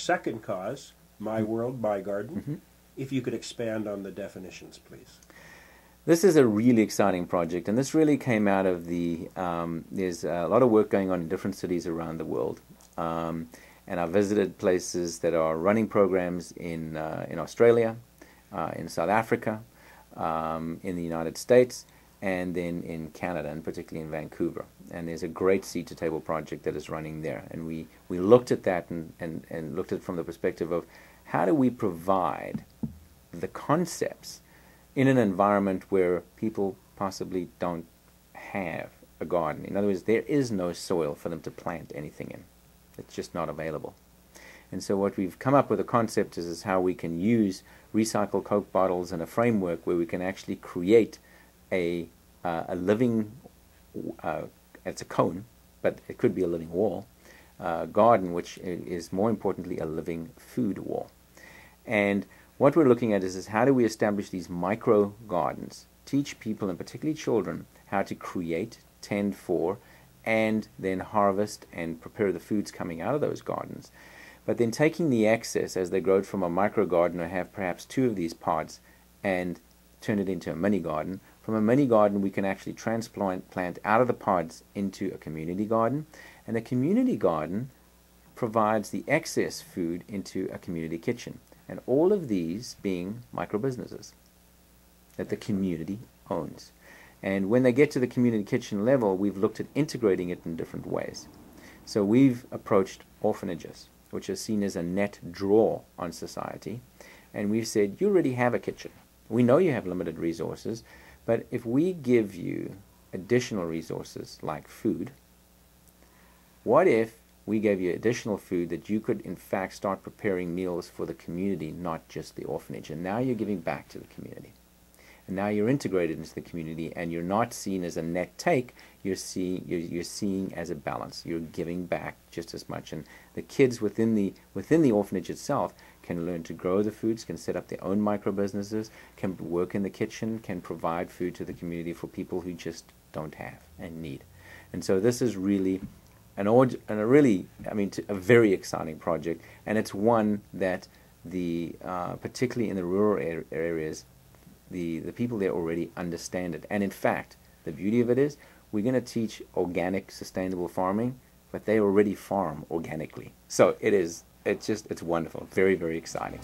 second cause, My World, My Garden. Mm-hmm. If you could expand on the definitions, please. This is a really exciting project, and this really came out of there's a lot of work going on in different cities around the world. And I visited places that are running programs in Australia, in South Africa, in the United States, and then in Canada, and particularly in Vancouver. And there's a great seed-to-table project that is running there. And we looked at that and looked at it from the perspective of how do we provide the concepts in an environment where people possibly don't have a garden. In other words, there is no soil for them to plant anything in. It's just not available. And so what we've come up with a concept is how we can use recycled Coke bottles and a framework where we can actually create a living, it's a cone, but it could be a living wall, garden, which is more importantly a living food wall. And what we're looking at is how do we establish these micro gardens, teach people, and particularly children, how to create, tend for, and then harvest and prepare the foods coming out of those gardens. But then taking the excess as they grow it from a micro garden or have perhaps 2 of these pods and turn it into a mini garden. From a mini garden we can actually plant out of the pods into a community garden, and a community garden provides the excess food into a community kitchen. And all of these being micro businesses that the community owns. And when they get to the community kitchen level, we've looked at integrating it in different ways. So we've approached orphanages, which are seen as a net draw on society. And we've said, you already have a kitchen. We know you have limited resources, but if we give you additional resources like food, what if we gave you additional food that you could in fact start preparing meals for the community, not just the orphanage? And now you're giving back to the community. And now you're integrated into the community, and you're not seen as a net take, you're seeing as a balance. You're giving back just as much. And the kids within the orphanage itself can learn to grow the foods, can set up their own micro businesses, can work in the kitchen, can provide food to the community for people who just don't have and need. And so this is really a very exciting project, and it's one that particularly in the rural areas, the people there already understand it. And in fact, the beauty of it is we're going to teach organic, sustainable farming, but they already farm organically. So it's wonderful, very, very exciting.